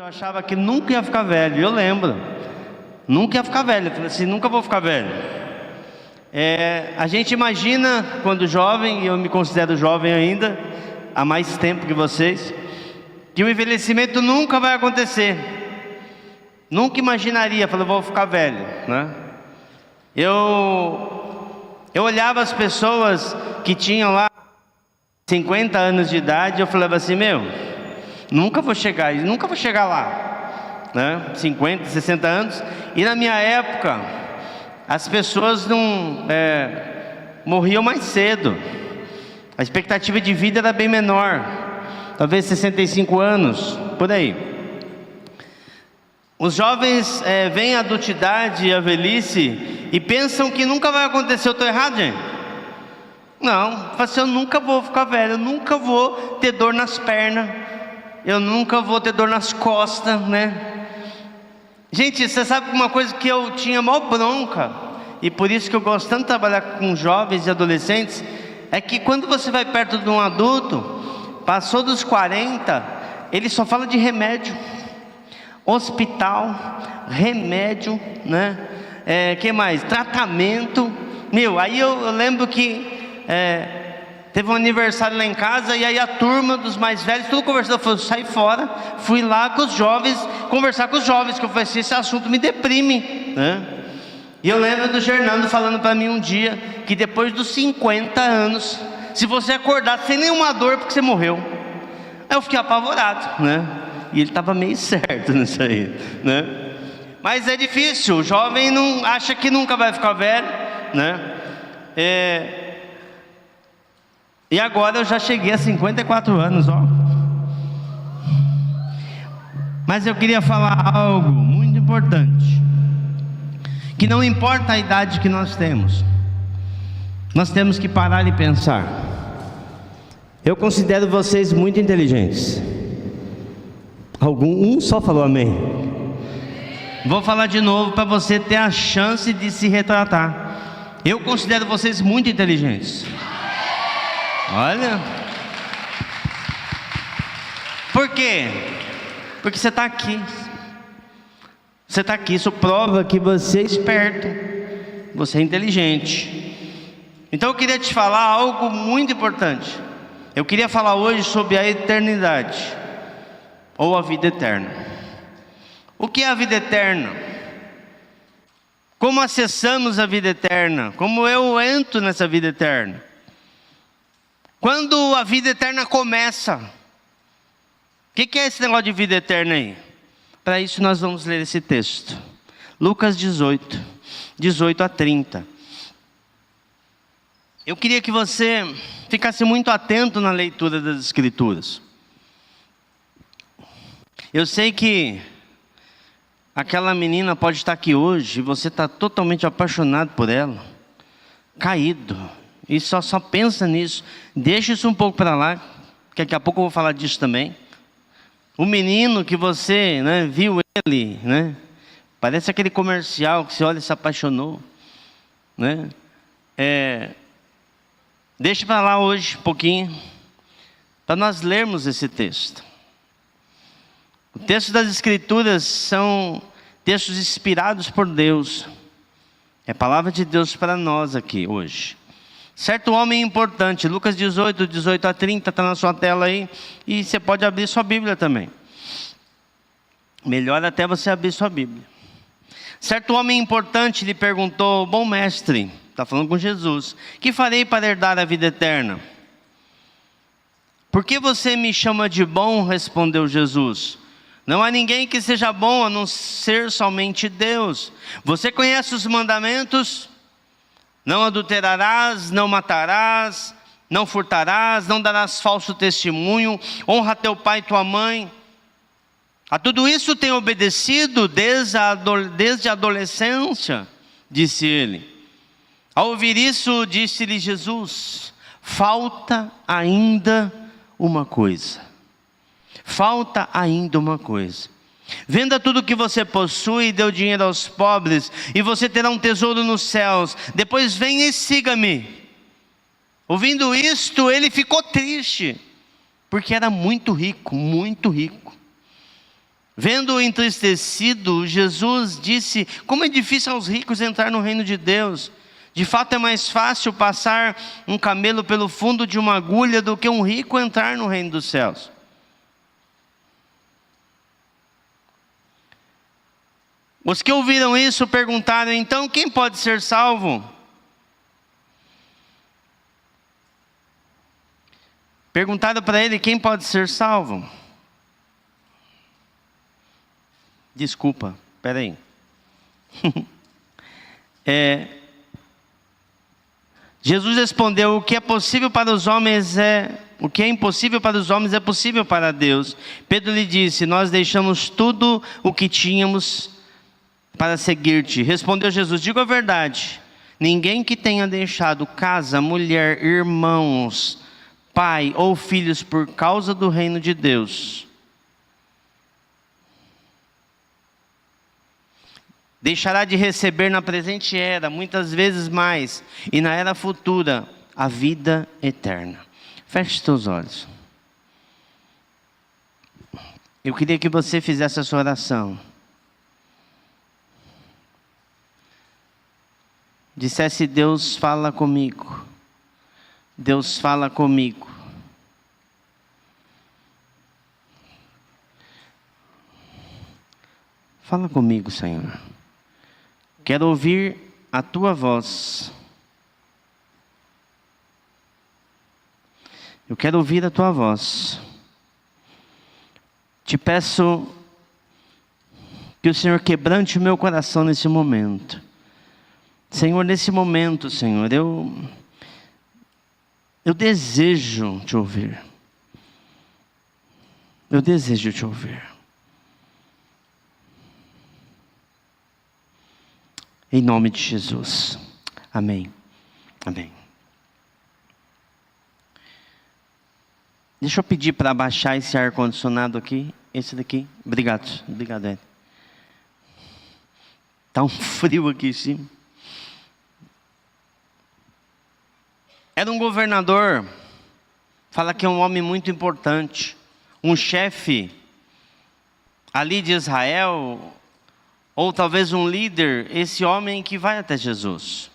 eu achava que nunca ia ficar velho. Eu lembro, nunca ia ficar velho. Eu falei assim, nunca vou ficar velho. A gente imagina quando jovem, e eu me considero jovem ainda, há mais tempo que vocês, que o envelhecimento nunca vai acontecer. Nunca imaginaria, falei, vou ficar velho, né? Eu olhava as pessoas que tinham lá 50 anos de idade, eu falava assim, nunca vou chegar lá, né? 50, 60 anos. E na minha época, as pessoas não morriam mais cedo. A expectativa de vida era bem menor, talvez 65 anos, por aí. Os jovens veem a adultidade e a velhice e pensam que nunca vai acontecer. Eu estou errado, gente? Não, eu nunca vou ficar velho, eu nunca vou ter dor nas pernas, eu nunca vou ter dor nas costas, né? Gente, você sabe uma coisa que eu tinha maior bronca, e por isso que eu gosto tanto de trabalhar com jovens e adolescentes, é que quando você vai perto de um adulto, passou dos 40, ele só fala de remédio, hospital, remédio, né? Que mais? Tratamento. Aí eu lembro que teve um aniversário lá em casa, e aí a turma dos mais velhos, tudo conversando, eu falei, saí fora, fui lá com os jovens, conversar com os jovens, que eu falei assim, esse assunto me deprime, né? E eu lembro do Fernando falando para mim um dia, que depois dos 50 anos, se você acordar sem nenhuma dor, porque você morreu. Aí eu fiquei apavorado, né? E ele estava meio certo nisso aí, né? Mas é difícil, o jovem não acha que nunca vai ficar velho, né? E agora eu já cheguei a 54 anos, ó. Mas eu queria falar algo muito importante, que não importa a idade que nós temos, nós temos que parar e pensar. Eu considero vocês muito inteligentes. Um só falou amém. Vou falar de novo para você ter a chance de se retratar. Eu considero vocês muito inteligentes. Olha. Por quê? Porque você está aqui. Você está aqui, isso prova que você é esperto, você é inteligente. Então eu queria te falar algo muito importante. Eu queria falar hoje sobre a eternidade, ou a vida eterna. O que é a vida eterna? Como acessamos a vida eterna? Como eu entro nessa vida eterna? Quando a vida eterna começa? O que é esse negócio de vida eterna aí? Para isso nós vamos ler esse texto. Lucas 18, 18 a 30. Eu queria que você ficasse muito atento na leitura das Escrituras. Eu sei que aquela menina pode estar aqui hoje e você está totalmente apaixonado por ela, caído, e só pensa nisso. Deixa isso um pouco para lá, que daqui a pouco eu vou falar disso também. O menino que você, né, viu ele, né? Parece aquele comercial que você olha e se apaixonou, né? Deixa para lá hoje um pouquinho, para nós lermos esse texto. O texto das Escrituras são textos inspirados por Deus. É a palavra de Deus para nós aqui hoje. Certo homem importante, Lucas 18, 18 a 30, está na sua tela aí. E você pode abrir sua Bíblia também. Melhor até você abrir sua Bíblia. Certo homem importante lhe perguntou, bom mestre, está falando com Jesus, que farei para herdar a vida eterna? Por que você me chama de bom? Respondeu Jesus. Não há ninguém que seja bom a não ser somente Deus. Você conhece os mandamentos? Não adulterarás, não matarás, não furtarás, não darás falso testemunho, honra teu pai e tua mãe. A tudo isso tem obedecido desde a adolescência, disse ele. Ao ouvir isso, disse-lhe Jesus, falta ainda uma coisa. Falta ainda uma coisa. Venda tudo o que você possui e dê o dinheiro aos pobres, e você terá um tesouro nos céus. Depois venha e siga-me. Ouvindo isto, ele ficou triste, porque era muito rico, muito rico. Vendo-o entristecido, Jesus disse: como é difícil aos ricos entrar no reino de Deus. De fato é mais fácil passar um camelo pelo fundo de uma agulha do que um rico entrar no reino dos céus. Os que ouviram isso perguntaram: então quem pode ser salvo? Perguntaram para ele: quem pode ser salvo? Desculpa, peraí. Jesus respondeu: o que é possível para os homens o que é impossível para os homens é possível para Deus. Pedro lhe disse: nós deixamos tudo o que tínhamos para seguir-te. Respondeu Jesus: digo a verdade, ninguém que tenha deixado casa, mulher, irmãos, pai ou filhos por causa do reino de Deus, deixará de receber na presente era, muitas vezes mais, e na era futura, a vida eterna. Feche seus olhos. Eu queria que você fizesse a sua oração. Dissesse: Deus fala comigo. Deus fala comigo. Fala comigo, Senhor. Quero ouvir a tua voz. Eu quero ouvir a tua voz. Te peço que o Senhor quebrante o meu coração nesse momento. Senhor, nesse momento, Senhor, eu desejo te ouvir. Eu desejo te ouvir. Em nome de Jesus. Amém. Amém. Deixa eu pedir para abaixar esse ar-condicionado aqui. Esse daqui. Obrigado. Obrigado, Ed. Está um frio aqui em cima. Era um governador. Fala que é um homem muito importante. Um chefe ali de Israel. Ou talvez um líder, esse homem que vai até Jesus.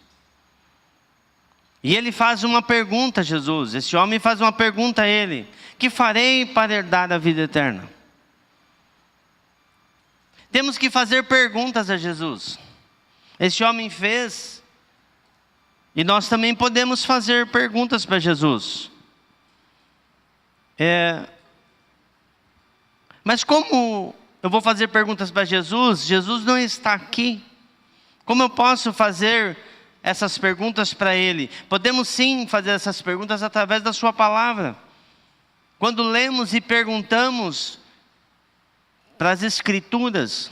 E ele faz uma pergunta a Jesus. Esse homem faz uma pergunta a ele: que farei para herdar a vida eterna? Temos que fazer perguntas a Jesus. Esse homem fez. E nós também podemos fazer perguntas para Jesus. Mas como eu vou fazer perguntas para Jesus? Jesus não está aqui. Como eu posso fazer essas perguntas para Ele? Podemos sim fazer essas perguntas através da sua palavra. Quando lemos e perguntamos para as Escrituras,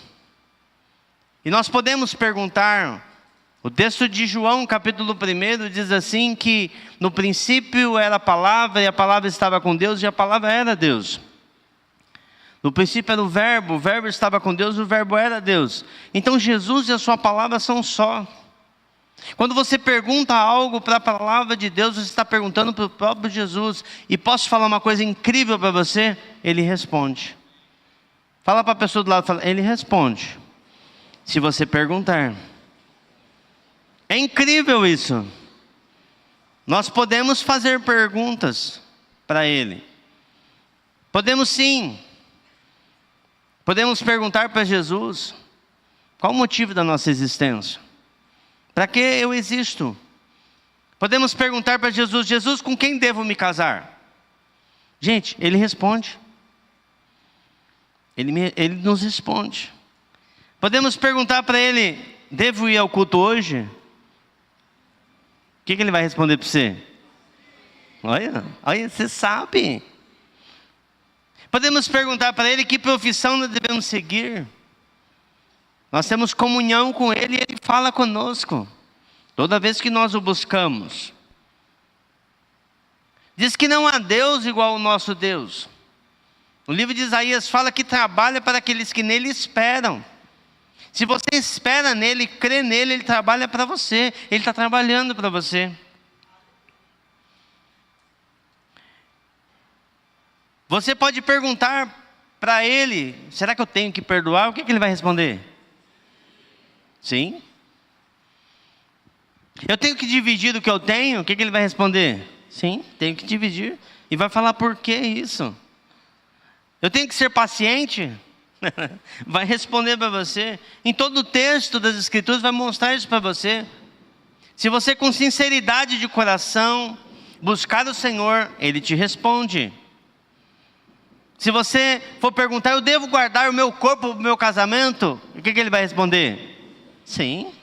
e nós podemos perguntar. O texto de João, capítulo 1, diz assim que no princípio era a palavra, e a palavra estava com Deus, e a palavra era Deus. No princípio era o verbo estava com Deus, e o verbo era Deus. Então Jesus e a sua palavra são só. Quando você pergunta algo para a palavra de Deus, você está perguntando para o próprio Jesus. E posso falar uma coisa incrível para você? Ele responde. Fala para a pessoa do lado, ele responde. Se você perguntar. É incrível isso. Nós podemos fazer perguntas para Ele. Podemos sim. Podemos perguntar para Jesus: qual o motivo da nossa existência? Para que eu existo? Podemos perguntar para Jesus: Jesus, com quem devo me casar? Gente, Ele responde. Ele nos responde. Podemos perguntar para Ele: devo ir ao culto hoje? O que Ele vai responder para você? Olha, você sabe. Podemos perguntar para Ele que profissão nós devemos seguir. Nós temos comunhão com Ele e Ele fala conosco. Toda vez que nós o buscamos. Diz que não há Deus igual ao nosso Deus. O livro de Isaías fala que trabalha para aqueles que nele esperam. Se você espera nele, crê nele, ele trabalha para você. Ele está trabalhando para você. Você pode perguntar para ele, será que eu tenho que perdoar? O que ele vai responder? Sim. Eu tenho que dividir o que eu tenho? O que ele vai responder? Sim, tenho que dividir. E vai falar por que isso? Eu tenho que ser paciente? Vai responder para você. Em todo o texto das Escrituras vai mostrar isso para você. Se você com sinceridade de coração buscar o Senhor, Ele te responde. Se você for perguntar, eu devo guardar o meu corpo para o meu casamento? O que Ele vai responder? Sim.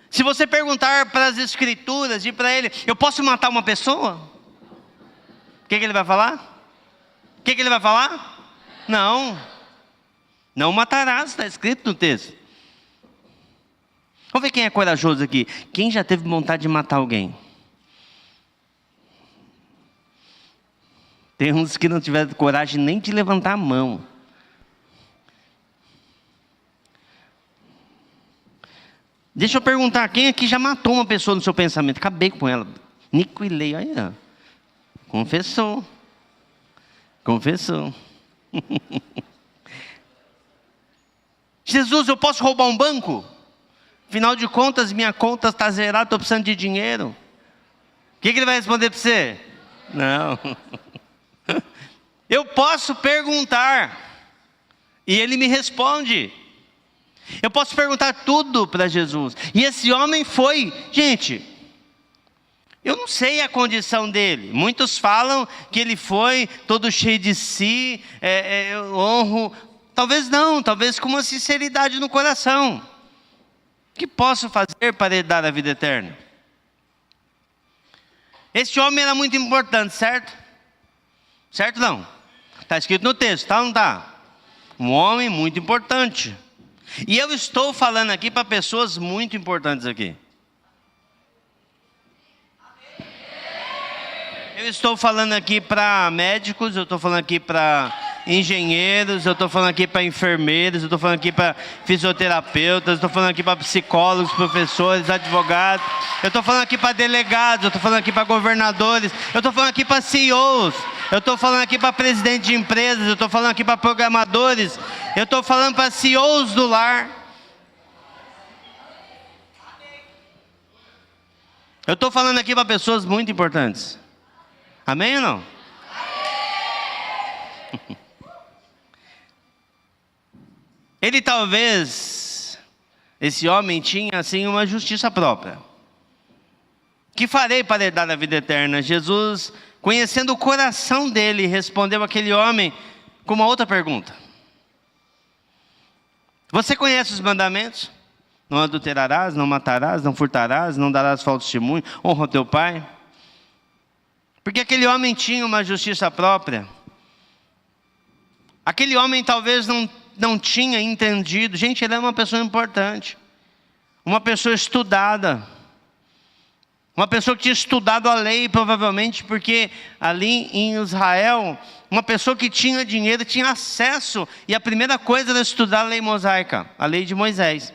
Se você perguntar para as Escrituras e para Ele, eu posso matar uma pessoa? O que Ele vai falar? O que Ele vai falar? Não. Não matarás, está escrito no texto. Vamos ver quem é corajoso aqui. Quem já teve vontade de matar alguém? Tem uns que não tiveram coragem nem de levantar a mão. Deixa eu perguntar, quem aqui já matou uma pessoa no seu pensamento? Acabei com ela. Aniquilei, olha. Confessou. Confessou. Jesus, eu posso roubar um banco? Afinal de contas, minha conta está zerada, estou precisando de dinheiro. O que ele vai responder para você? Não. Eu posso perguntar, e ele me responde. Eu posso perguntar tudo para Jesus. E esse homem foi, gente, eu não sei a condição dele. Muitos falam que ele foi todo cheio de si, eu honro. Talvez não, talvez com uma sinceridade no coração. O que posso fazer para herdar a vida eterna? Esse homem era muito importante, certo? Certo ou não? Está escrito no texto, tá ou não está? Um homem muito importante. E eu estou falando aqui para pessoas muito importantes aqui. Eu estou falando aqui para médicos, eu estou falando aqui para engenheiros, eu estou falando aqui para enfermeiros, eu estou falando aqui para fisioterapeutas, eu estou falando aqui para psicólogos, professores, advogados, eu estou falando aqui para delegados, eu estou falando aqui para governadores, eu estou falando aqui para CEOs, eu estou falando aqui para presidentes de empresas, eu estou falando aqui para programadores, eu estou falando para CEOs do lar. Eu estou falando aqui para pessoas muito importantes. Amém ou não? Ele talvez, esse homem tinha assim uma justiça própria. Que farei para herdar a vida eterna? Jesus, conhecendo o coração dele, respondeu aquele homem com uma outra pergunta. Você conhece os mandamentos? Não adulterarás, não matarás, não furtarás, não darás falso testemunho, honra o teu pai. Porque aquele homem tinha uma justiça própria. Aquele homem talvez não tinha entendido. Gente, ele era uma pessoa importante. Uma pessoa estudada. Uma pessoa que tinha estudado a lei, provavelmente, porque ali em Israel, uma pessoa que tinha dinheiro tinha acesso. E a primeira coisa era estudar a lei mosaica, a lei de Moisés.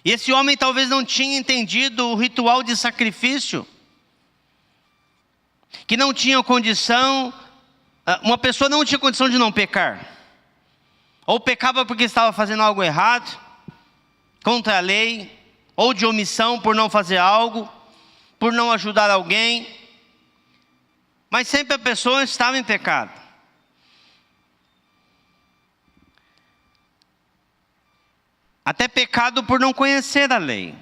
E esse homem talvez não tinha entendido o ritual de sacrifício. Que não tinha condição, uma pessoa não tinha condição de não pecar. Ou pecava porque estava fazendo algo errado, contra a lei, ou de omissão por não fazer algo, por não ajudar alguém. Mas sempre a pessoa estava em pecado. Até pecado por não conhecer a lei.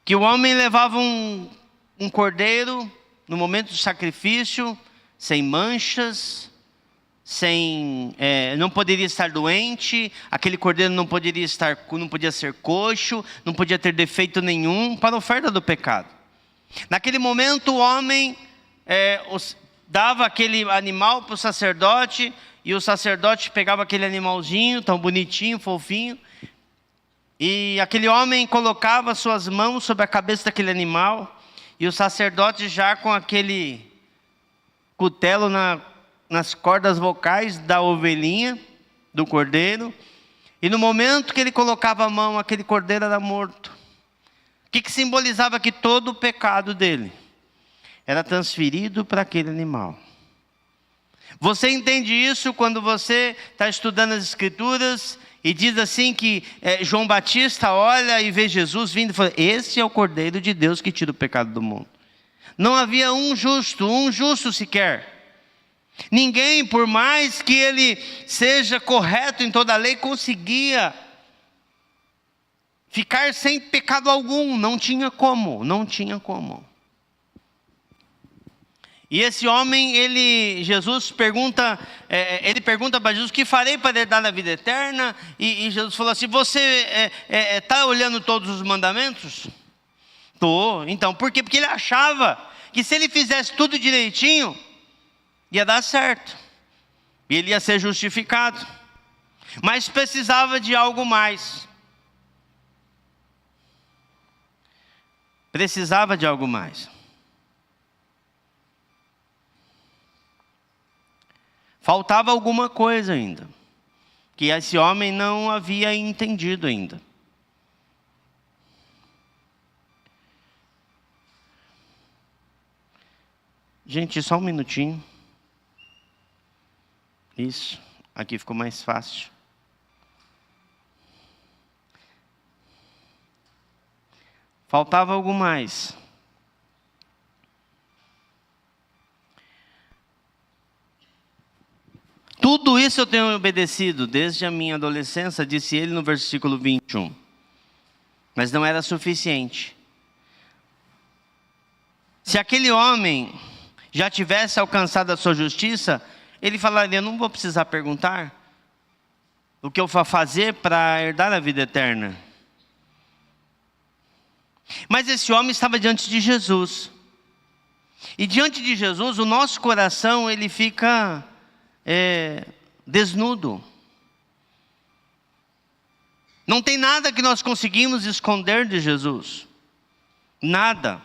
Que o homem levava um cordeiro no momento do sacrifício, sem manchas, não poderia estar doente, aquele cordeiro não podia ser coxo, não podia ter defeito nenhum para a oferta do pecado. Naquele momento o homem dava aquele animal para o sacerdote, e o sacerdote pegava aquele animalzinho tão bonitinho, fofinho, e aquele homem colocava suas mãos sobre a cabeça daquele animal, e o sacerdote já com aquele cutelo nas cordas vocais da ovelhinha, do cordeiro. E no momento que ele colocava a mão, aquele cordeiro era morto. O que simbolizava aqui todo o pecado dele? era transferido para aquele animal. Você entende isso quando você está estudando as Escrituras e diz assim que João Batista olha e vê Jesus vindo e fala: esse é o Cordeiro de Deus que tira o pecado do mundo. Não havia um justo sequer. Ninguém, por mais que ele seja correto em toda a lei, conseguia ficar sem pecado algum. Não tinha como. E esse homem, Jesus pergunta, ele pergunta para Jesus: o que farei para herdar a vida eterna? E Jesus falou assim: você está olhando todos os mandamentos? Estou. Então, por quê? Porque ele achava que se ele fizesse tudo direitinho, ia dar certo. E ele ia ser justificado. Mas precisava de algo mais. Precisava de algo mais. Faltava alguma coisa ainda, que esse homem não havia entendido ainda. Gente, só um minutinho. Isso, aqui ficou mais fácil. Faltava algo mais. Tudo isso eu tenho obedecido desde a minha adolescência, disse ele no versículo 21. Mas não era suficiente. Se aquele homem já tivesse alcançado a sua justiça, ele falaria: não vou precisar perguntar o que eu vou fazer para herdar a vida eterna. Mas esse homem estava diante de Jesus. E diante de Jesus, o nosso coração, ele fica desnudo. Não tem nada que nós conseguimos esconder de Jesus. Nada.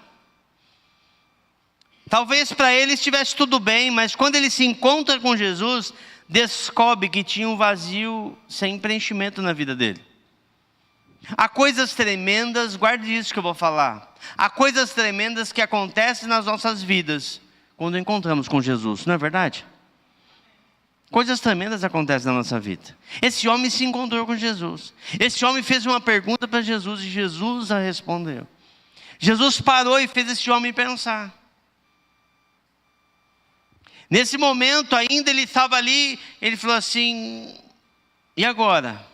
Talvez para ele estivesse tudo bem, mas quando ele se encontra com Jesus, descobre que tinha um vazio sem preenchimento na vida dele. Há coisas tremendas, guarde isso que eu vou falar. Há coisas tremendas que acontecem nas nossas vidas quando encontramos com Jesus, não é verdade? Coisas tremendas acontecem na nossa vida. Esse homem se encontrou com Jesus. Esse homem fez uma pergunta para Jesus e Jesus a respondeu. Jesus parou e fez esse homem pensar. Nesse momento ainda ele estava ali, ele falou assim: e agora?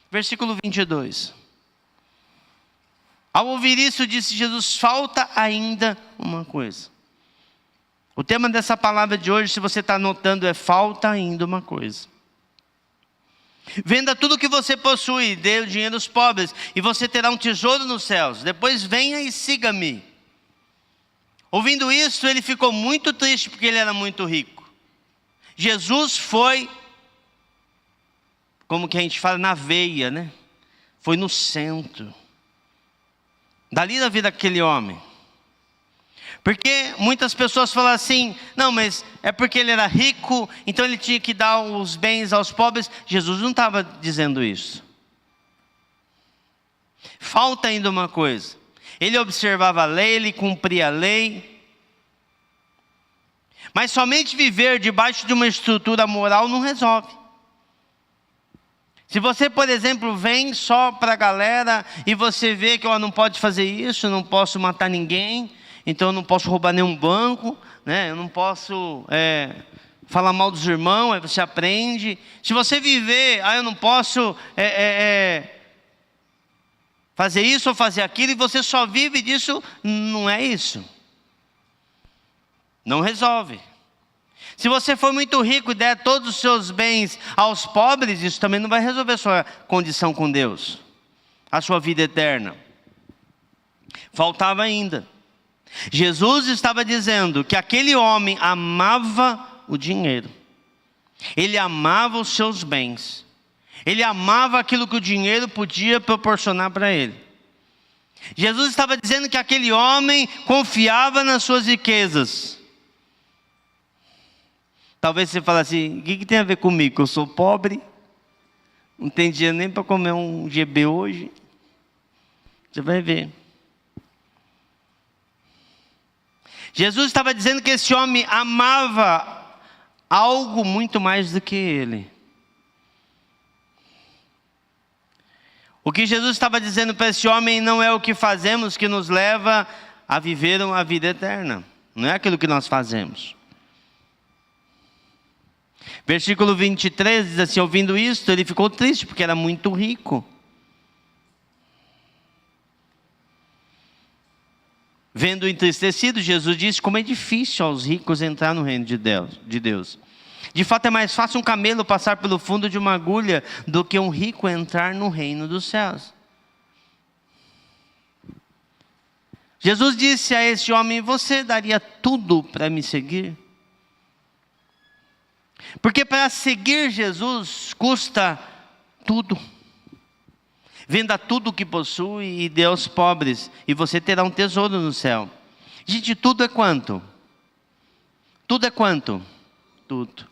Versículo 22. Ao ouvir isso, disse Jesus: falta ainda uma coisa. O tema dessa palavra de hoje, se você está anotando, é: falta ainda uma coisa. Venda tudo que você possui, dê o dinheiro aos pobres, e você terá um tesouro nos céus. Depois venha e siga-me. Ouvindo isso, ele ficou muito triste, porque ele era muito rico. Jesus foi, como que a gente fala, na veia, né? Foi no centro. Dali da vida daquele homem. Porque muitas pessoas falam assim: não, mas é porque ele era rico, então ele tinha que dar os bens aos pobres. Jesus não estava dizendo isso. Falta ainda uma coisa. Ele observava a lei, ele cumpria a lei. Mas somente viver debaixo de uma estrutura moral não resolve. Se você, por exemplo, vem só para a galera e você vê que não pode fazer isso, eu não posso matar ninguém, então eu não posso roubar nenhum banco, né? Eu não posso falar mal dos irmãos, aí você aprende. Se você viver, eu não posso fazer isso ou fazer aquilo, e você só vive disso, não é isso. Não resolve. Se você for muito rico e der todos os seus bens aos pobres, isso também não vai resolver a sua condição com Deus, a sua vida eterna. Faltava ainda. Jesus estava dizendo que aquele homem amava o dinheiro. Ele amava os seus bens. Ele amava aquilo que o dinheiro podia proporcionar para ele. Jesus estava dizendo que aquele homem confiava nas suas riquezas. Talvez você fale assim: o que tem a ver comigo? Que eu sou pobre, não tenho dinheiro nem para comer um GB hoje. Você vai ver. Jesus estava dizendo que esse homem amava algo muito mais do que ele. O que Jesus estava dizendo para esse homem não é o que fazemos que nos leva a viver uma vida eterna. Não é aquilo que nós fazemos. Versículo 23 diz assim: ouvindo isto, ele ficou triste porque era muito rico. Vendo entristecido, Jesus disse: como é difícil aos ricos entrar no reino de Deus. De fato, é mais fácil um camelo passar pelo fundo de uma agulha do que um rico entrar no reino dos céus. Jesus disse a esse homem: você daria tudo para me seguir? Porque para seguir Jesus custa tudo. Venda tudo o que possui e dê aos pobres, e você terá um tesouro no céu. Gente, tudo é quanto? Tudo é quanto? Tudo.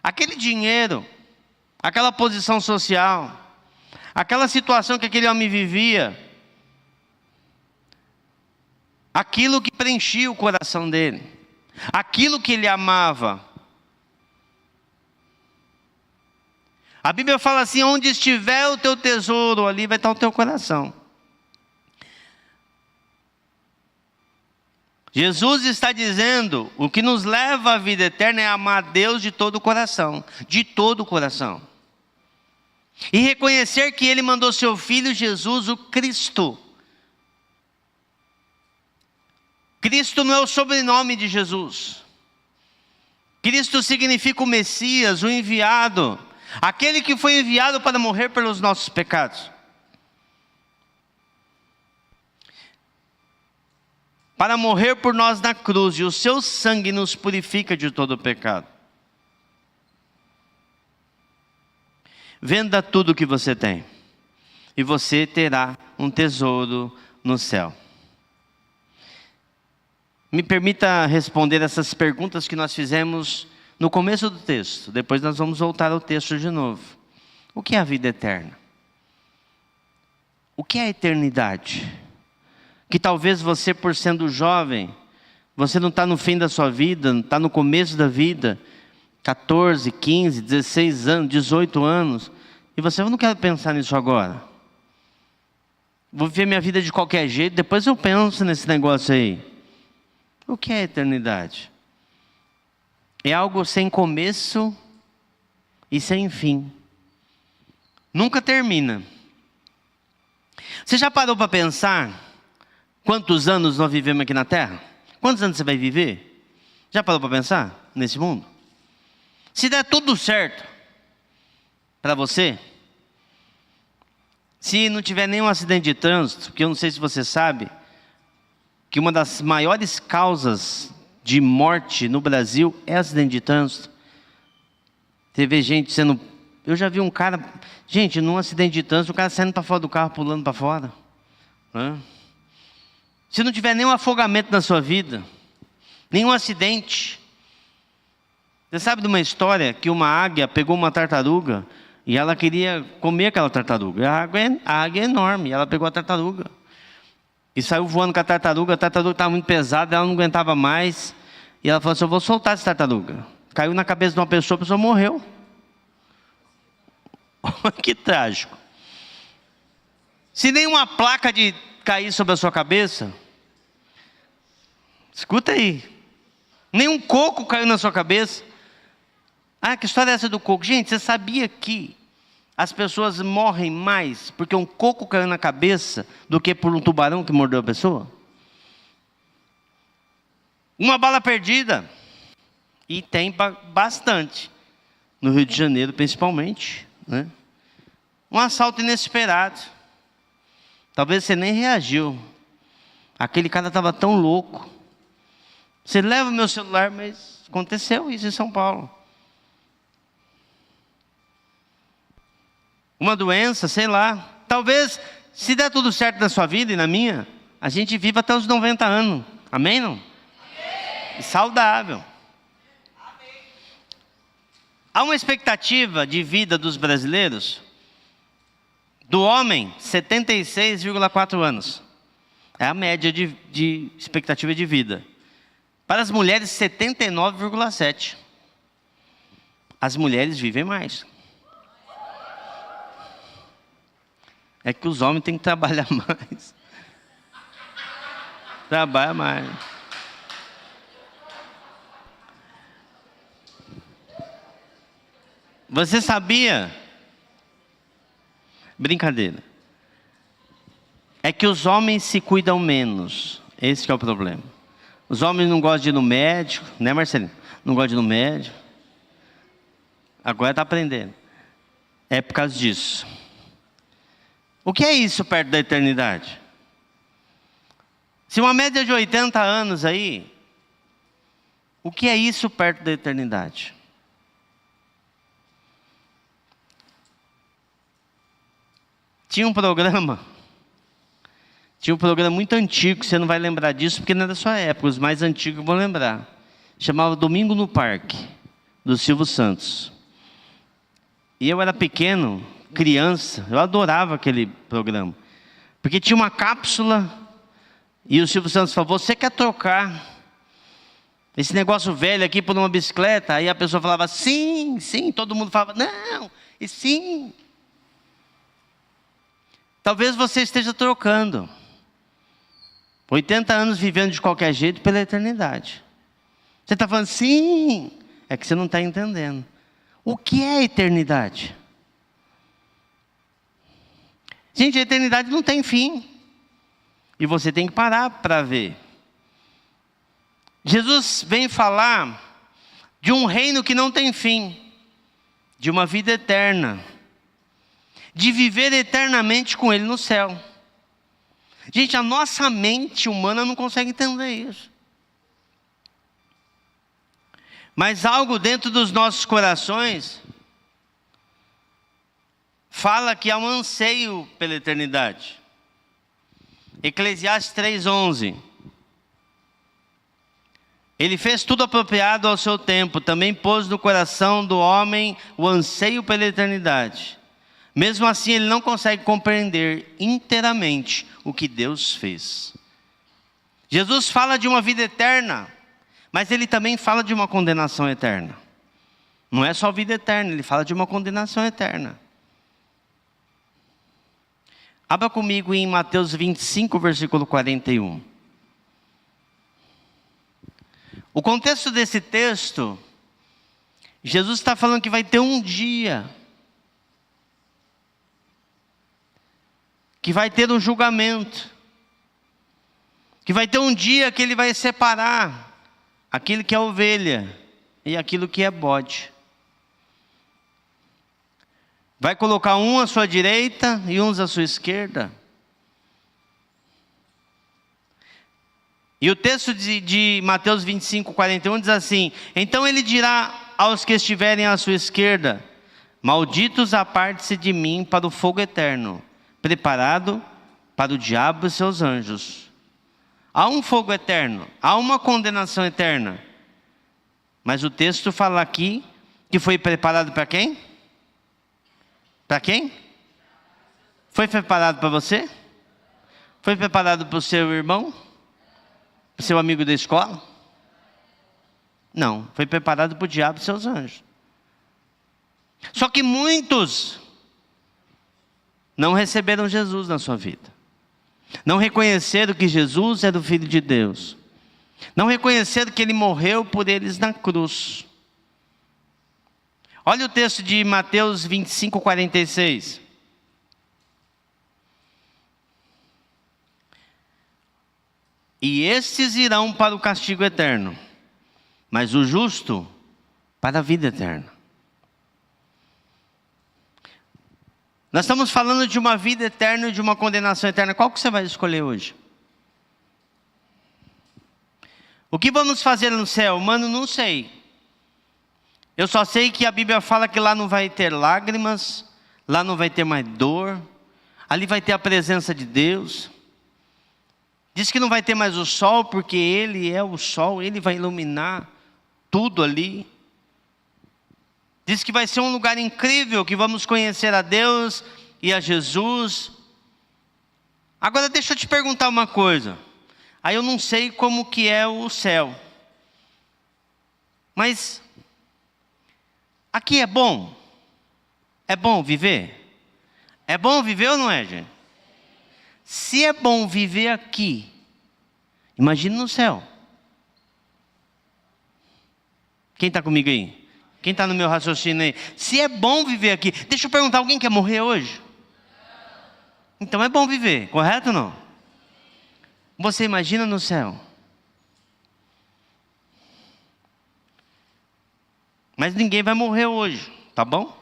Aquele dinheiro, aquela posição social, aquela situação que aquele homem vivia, aquilo que preenchia o coração dele, aquilo que ele amava. A Bíblia fala assim: onde estiver o teu tesouro, ali vai estar o teu coração. Jesus está dizendo, o que nos leva à vida eterna é amar Deus de todo o coração. De todo o coração. E reconhecer que Ele mandou seu Filho Jesus, o Cristo. Cristo não é o sobrenome de Jesus. Cristo significa o Messias, o enviado. Aquele que foi enviado para morrer pelos nossos pecados. Para morrer por nós na cruz, e o seu sangue nos purifica de todo o pecado. Venda tudo o que você tem, e você terá um tesouro no céu. Me permita responder essas perguntas que nós fizemos no começo do texto. Depois nós vamos voltar ao texto de novo. O que é a vida eterna? O que é a eternidade? Que talvez você, por sendo jovem, você não está no fim da sua vida, não está no começo da vida, 14, 15, 16 anos, 18 anos, e você: eu não quero pensar nisso agora. Vou viver minha vida de qualquer jeito, depois eu penso nesse negócio aí. O que é a eternidade? É algo sem começo e sem fim. Nunca termina. Você já parou para pensar quantos anos nós vivemos aqui na Terra? Quantos anos você vai viver? Já parou para pensar nesse mundo? Se der tudo certo para você, se não tiver nenhum acidente de trânsito, porque eu não sei se você sabe, que uma das maiores causas de morte no Brasil é acidente de trânsito. Teve gente sendo... Eu já vi um cara... Gente, num acidente de trânsito, o cara saindo para fora do carro, pulando para fora. Se não tiver nenhum afogamento na sua vida, nenhum acidente. Você sabe de uma história que uma águia pegou uma tartaruga e ela queria comer aquela tartaruga. A águia é enorme, ela pegou a tartaruga. E saiu voando com a tartaruga estava muito pesada, ela não aguentava mais. E ela falou assim: eu vou soltar essa tartaruga. Caiu na cabeça de uma pessoa, a pessoa morreu. Que trágico. Se nenhuma placa de cair sobre a sua cabeça, escuta aí, nenhum coco caiu na sua cabeça. Ah, que história é essa do coco? Gente, você sabia que as pessoas morrem mais porque um coco caiu na cabeça do que por um tubarão que mordeu a pessoa? Uma bala perdida. E tem bastante. No Rio de Janeiro, principalmente. Né? Um assalto inesperado. Talvez você nem reagiu. Aquele cara estava tão louco. Você leva o meu celular, mas aconteceu isso em São Paulo. Uma doença, sei lá. Talvez, se der tudo certo na sua vida e na minha, a gente viva até os 90 anos. Amém, não? Amém. E saudável. Amém. Há uma expectativa de vida dos brasileiros, do homem, 76,4 anos. É a média de expectativa de vida. Para as mulheres, 79,7. As mulheres vivem mais. É que os homens têm que trabalhar mais. Trabalha mais. Você sabia? Brincadeira. É que os homens se cuidam menos. Esse que é o problema. Os homens não gostam de ir no médico, né, Marcelinho? Não gostam de ir no médico. Agora está aprendendo. É por causa disso. O que é isso perto da eternidade? Se uma média de 80 anos aí, o que é isso perto da eternidade? Tinha um programa muito antigo, você não vai lembrar disso porque não é da sua época, os mais antigos vão lembrar. Chamava Domingo no Parque, do Silvio Santos. E eu era pequeno, criança, eu adorava aquele programa. Porque tinha uma cápsula e o Silvio Santos falou: você quer trocar esse negócio velho aqui por uma bicicleta? Aí a pessoa falava sim, sim, todo mundo falava não, e sim. Talvez você esteja trocando 80 anos vivendo de qualquer jeito pela eternidade. Você está falando sim, é que você não está entendendo. O que é a eternidade? Gente, a eternidade não tem fim. E você tem que parar para ver. Jesus vem falar de um reino que não tem fim, de uma vida eterna, de viver eternamente com Ele no céu. Gente, a nossa mente humana não consegue entender isso. Mas algo dentro dos nossos corações fala que há um anseio pela eternidade. Eclesiastes 3:11. Ele fez tudo apropriado ao seu tempo, também pôs no coração do homem o anseio pela eternidade. Mesmo assim, ele não consegue compreender inteiramente o que Deus fez. Jesus fala de uma vida eterna, mas ele também fala de uma condenação eterna. Não é só vida eterna, ele fala de uma condenação eterna. Abra comigo em Mateus 25, versículo 41. O contexto desse texto, Jesus está falando que vai ter um dia que vai ter um julgamento, que vai ter um dia que ele vai separar aquilo que é ovelha e aquilo que é bode. Vai colocar um à sua direita e uns à sua esquerda. E o texto de Mateus 25, 41 diz assim: então ele dirá aos que estiverem à sua esquerda: malditos aparte-se de mim para o fogo eterno, preparado para o diabo e seus anjos. Há um fogo eterno, há uma condenação eterna. Mas o texto fala aqui que foi preparado para quem? Para quem? Foi preparado para você? Foi preparado para o seu irmão? Para o seu amigo da escola? Não, foi preparado para o diabo e seus anjos. Só que muitos não receberam Jesus na sua vida. Não reconheceram que Jesus era o Filho de Deus. Não reconheceram que Ele morreu por eles na cruz. Olha o texto de Mateus 25, 46. E estes irão para o castigo eterno, mas o justo para a vida eterna. Nós estamos falando de uma vida eterna e de uma condenação eterna. Qual que você vai escolher hoje? O que vamos fazer no céu? Mano, não sei. Eu só sei que a Bíblia fala que lá não vai ter lágrimas, lá não vai ter mais dor, ali vai ter a presença de Deus. Diz que não vai ter mais o sol, porque Ele é o sol, Ele vai iluminar tudo ali. Diz que vai ser um lugar incrível, que vamos conhecer a Deus e a Jesus. Agora deixa eu te perguntar uma coisa. Aí eu não sei como que é o céu. Mas aqui é bom? É bom viver? É bom viver ou não é, gente? Se é bom viver aqui, imagine no céu. Quem está comigo aí? Quem está no meu raciocínio aí? Se é bom viver aqui, deixa eu perguntar, alguém quer morrer hoje? Então é bom viver, correto ou não? Você imagina no céu. Mas ninguém vai morrer hoje, tá bom?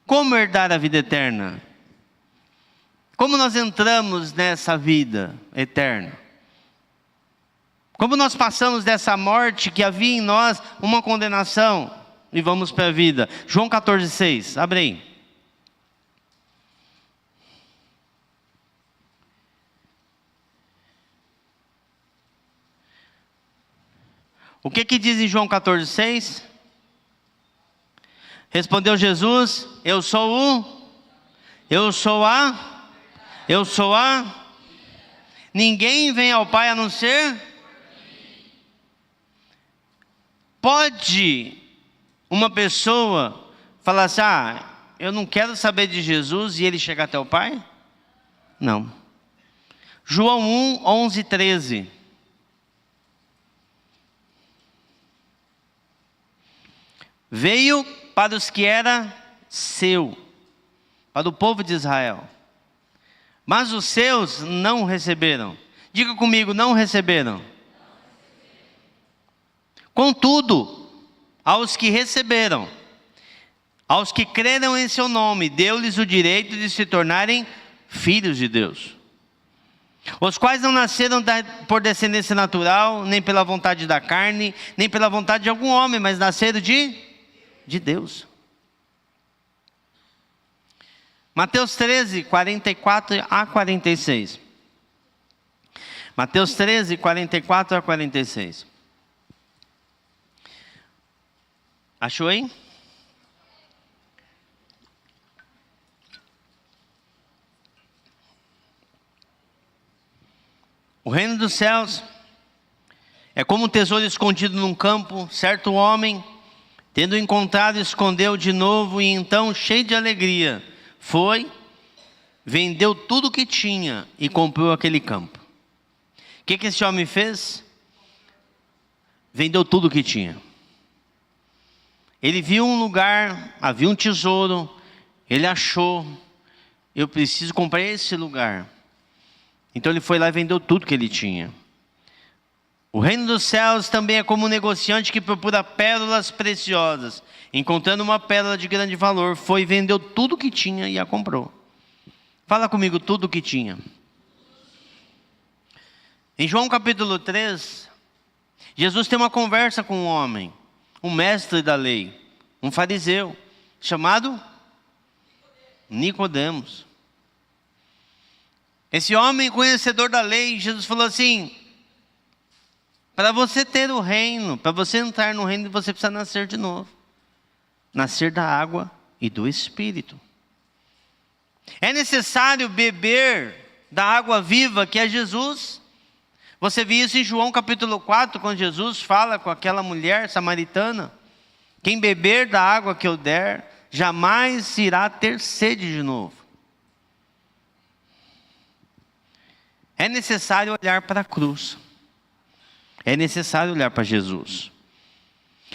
Como herdar a vida eterna? Como nós entramos nessa vida eterna? Como nós passamos dessa morte que havia em nós uma condenação e vamos para a vida? João 14,6, abre aí. O que diz em João 14,6? Respondeu Jesus: eu sou a. Ninguém vem ao Pai a não ser. Pode uma pessoa falar assim: eu não quero saber de Jesus, e ele chegar até o Pai? Não. João 1, 11, 13. Veio para os que era seu, para o povo de Israel. Mas os seus não receberam. Diga comigo, não receberam. Contudo, aos que receberam, aos que creram em seu nome, deu-lhes o direito de se tornarem filhos de Deus. Os quais não nasceram por descendência natural, nem pela vontade da carne, nem pela vontade de algum homem, mas nasceram de Deus. Mateus 13, 44 a 46. Mateus 13, 44 a 46. Achou aí? O reino dos céus é como um tesouro escondido num campo. Certo homem, tendo encontrado, escondeu de novo, e então, cheio de alegria, foi, vendeu tudo o que tinha e comprou aquele campo. O que esse homem fez? Vendeu tudo o que tinha. Ele viu um lugar, havia um tesouro, ele achou: eu preciso comprar esse lugar. Então ele foi lá e vendeu tudo que ele tinha. O reino dos céus também é como um negociante que procura pérolas preciosas. Encontrando uma pérola de grande valor, foi e vendeu tudo que tinha e a comprou. Fala comigo, tudo que tinha. Em João capítulo 3, Jesus tem uma conversa com um homem, um mestre da lei, um fariseu, chamado Nicodemos. Esse homem conhecedor da lei, Jesus falou assim: para você ter o reino, para você entrar no reino, você precisa nascer de novo. Nascer da água e do Espírito. É necessário beber da água viva que é Jesus. Você viu isso em João capítulo 4, quando Jesus fala com aquela mulher samaritana: quem beber da água que eu der, jamais irá ter sede de novo. É necessário olhar para a cruz. É necessário olhar para Jesus.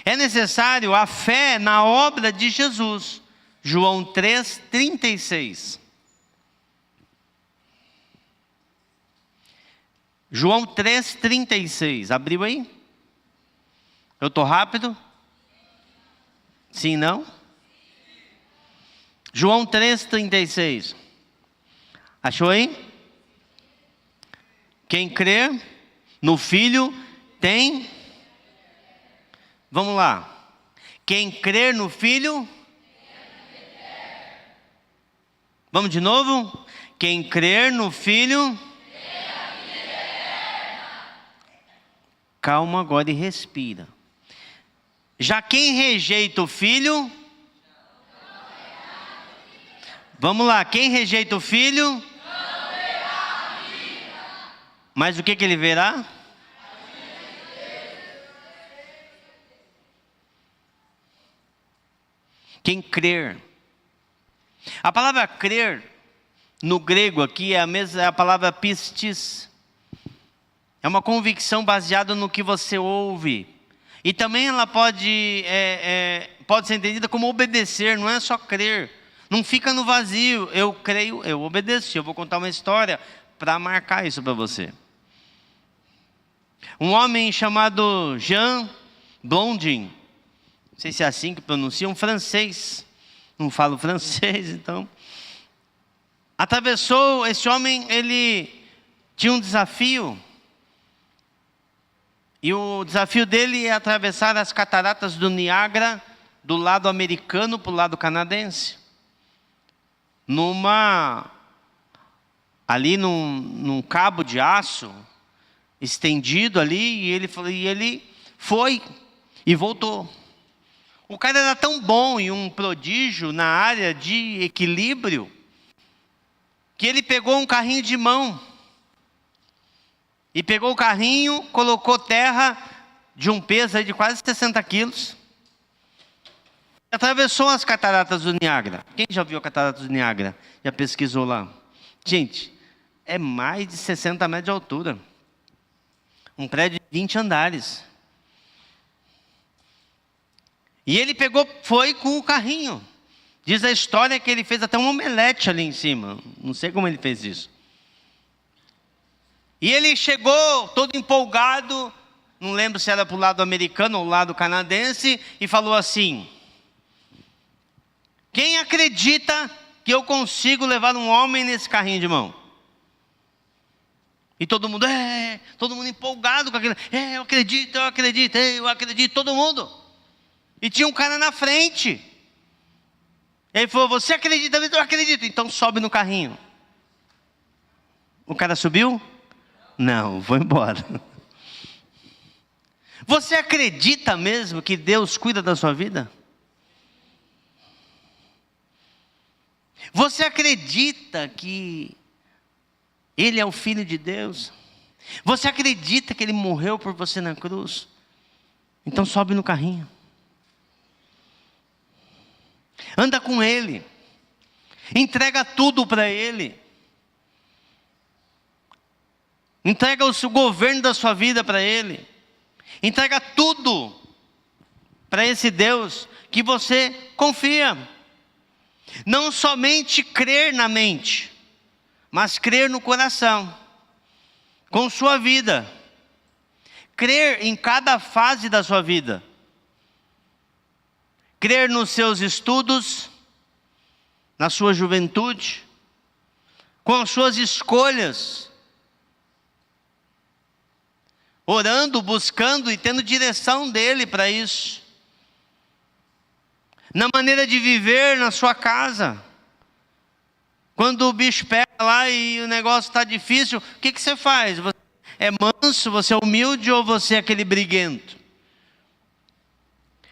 É necessário a fé na obra de Jesus. João 3, 36. João 3, 36. Abriu aí? Eu estou rápido? Sim, não? João 3, 36. Achou aí? Quem crer no Filho tem. Vamos lá. Quem crer no Filho. Vamos de novo? Quem crer no Filho. Calma agora e respira. Já quem rejeita o Filho. Vamos lá, quem rejeita o Filho. Mas o que ele verá? Quem crer. A palavra crer, no grego aqui, é a palavra pistis. É uma convicção baseada no que você ouve. E também ela pode ser entendida como obedecer, não é só crer. Não fica no vazio, eu creio, eu obedeço. Eu vou contar uma história para marcar isso para você. Um homem chamado Jean Blondin, não sei se é assim que pronuncia, um francês, não falo francês, então. Atravessou, esse homem, ele tinha um desafio. E o desafio dele é atravessar as cataratas do Niágara, do lado americano para o lado canadense. Ali num cabo de aço, estendido ali, e ele foi e voltou. O cara era tão bom e um prodígio na área de equilíbrio, que ele pegou um carrinho de mão. E pegou o carrinho, colocou terra de um peso aí de quase 60 quilos. Atravessou as cataratas do Niágara. Quem já viu a cataratas do Niágara? Já pesquisou lá? Gente, é mais de 60 metros de altura. Um prédio de 20 andares. E ele foi com o carrinho. Diz a história que ele fez até um omelete ali em cima. Não sei como ele fez isso. E ele chegou todo empolgado, não lembro se era para o lado americano ou lado canadense, e falou assim: quem acredita que eu consigo levar um homem nesse carrinho de mão? E todo mundo empolgado com aquilo. Eu acredito, todo mundo. E tinha um cara na frente. Ele falou: você acredita? Eu acredito. Então sobe no carrinho. O cara subiu? Não, vou embora. Você acredita mesmo que Deus cuida da sua vida? Você acredita que Ele é o Filho de Deus? Você acredita que Ele morreu por você na cruz? Então sobe no carrinho. Anda com Ele. Entrega tudo para Ele. Entrega o governo da sua vida para Ele. Entrega tudo para esse Deus que você confia. Não somente crer na mente, mas crer no coração, com sua vida. Crer em cada fase da sua vida. Crer nos seus estudos, na sua juventude, com as suas escolhas. Orando, buscando e tendo direção dEle para isso. Na maneira de viver na sua casa. Quando o bicho pega lá e o negócio está difícil, o que você faz? Você é manso, você é humilde ou você é aquele briguento?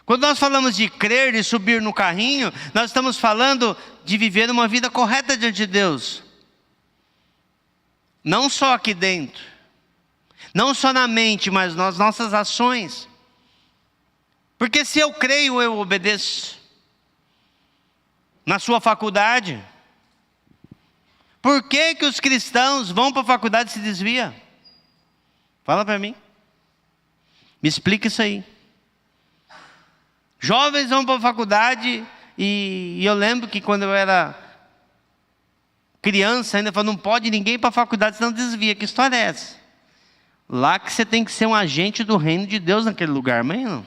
Quando nós falamos de crer e subir no carrinho, nós estamos falando de viver uma vida correta diante de Deus. Não só aqui dentro. Não só na mente, mas nas nossas ações. Porque se eu creio, eu obedeço. Na sua faculdade. Por que os cristãos vão para a faculdade e se desviam? Fala para mim. Me explica isso aí. Jovens vão para a faculdade e eu lembro que quando eu era criança, ainda falava, não pode ninguém ir para a faculdade, senão desvia. Que história é essa? Lá que você tem que ser um agente do reino de Deus naquele lugar, amém? Não?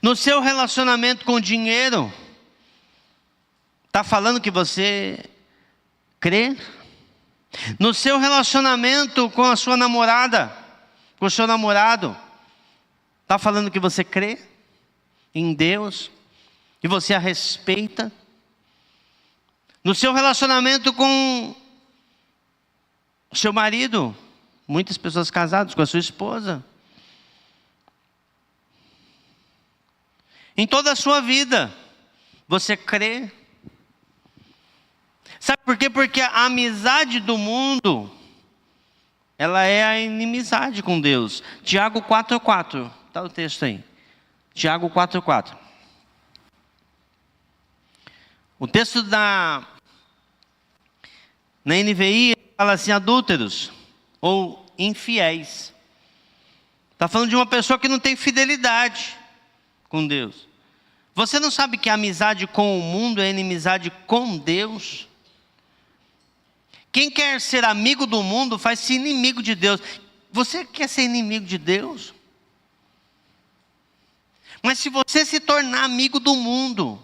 No seu relacionamento com o dinheiro, está falando que você crê? No seu relacionamento com a sua namorada, com o seu namorado, está falando que você crê em Deus e você a respeita? No seu relacionamento com o seu marido, muitas pessoas casadas, com a sua esposa, em toda a sua vida, você crê? Sabe por quê? Porque a amizade do mundo, ela é a inimizade com Deus. Tiago 4,4, está o texto aí. Tiago 4,4. O texto na NVI fala assim, adúlteros ou infiéis. Está falando de uma pessoa que não tem fidelidade com Deus. Você não sabe que a amizade com o mundo é inimizade com Deus? Quem quer ser amigo do mundo faz-se inimigo de Deus. Você quer ser inimigo de Deus? Mas se você se tornar amigo do mundo...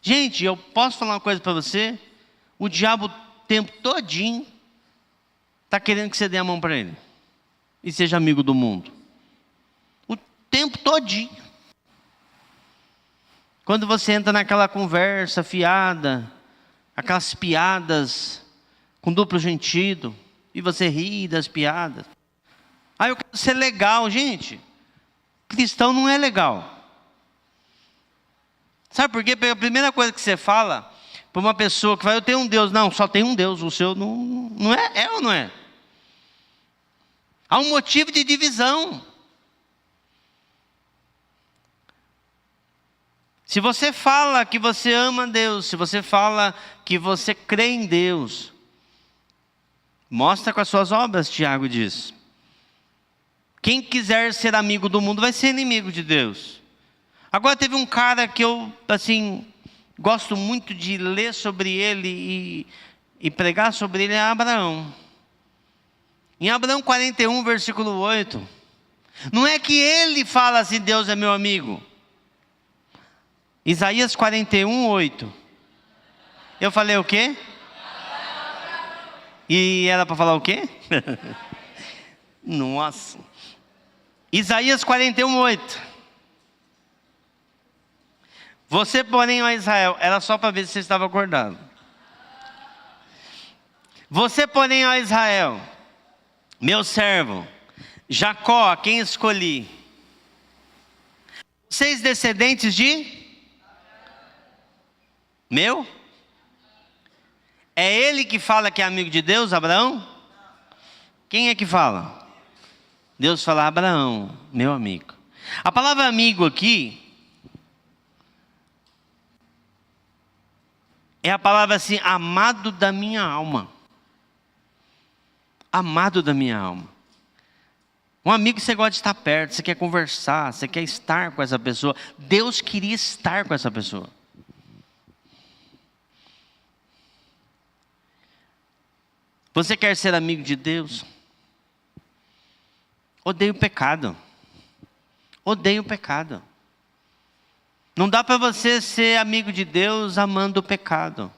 Gente, eu posso falar uma coisa para você? O diabo o tempo todinho está querendo que você dê a mão para ele. E seja amigo do mundo. O tempo todinho. Quando você entra naquela conversa fiada, aquelas piadas com duplo sentido, e você ri das piadas. Ah, eu quero ser legal, gente. Cristão não é legal. Sabe por quê? Porque a primeira coisa que você fala para uma pessoa que fala, eu tenho um Deus. Não, só tem um Deus, o seu não é? É ou não é? Há um motivo de divisão. Se você fala que você ama Deus, se você fala que você crê em Deus, mostra com as suas obras, Tiago diz. Quem quiser ser amigo do mundo vai ser inimigo de Deus. Agora teve um cara que eu, assim, gosto muito de ler sobre ele e pregar sobre ele, é Abraão. Em Abraão 41, versículo 8. Não é que ele fala assim, Deus é meu amigo. Isaías 41, 8. Eu falei o quê? E era para falar o quê? Nossa. Isaías 41, 8. Você, porém, ó Israel, era só para ver se você estava acordado. Você, porém, ó Israel, meu servo, Jacó, a quem escolhi, vocês descendentes de meu? É ele que fala que é amigo de Deus, Abraão? Quem é que fala? Deus fala, Abraão, meu amigo. A palavra amigo aqui é a palavra assim, amado da minha alma. Amado da minha alma. Um amigo que você gosta de estar perto, você quer conversar, você quer estar com essa pessoa. Deus queria estar com essa pessoa. Você quer ser amigo de Deus? Odeie o pecado. Odeie o pecado. Não dá para você ser amigo de Deus amando o pecado.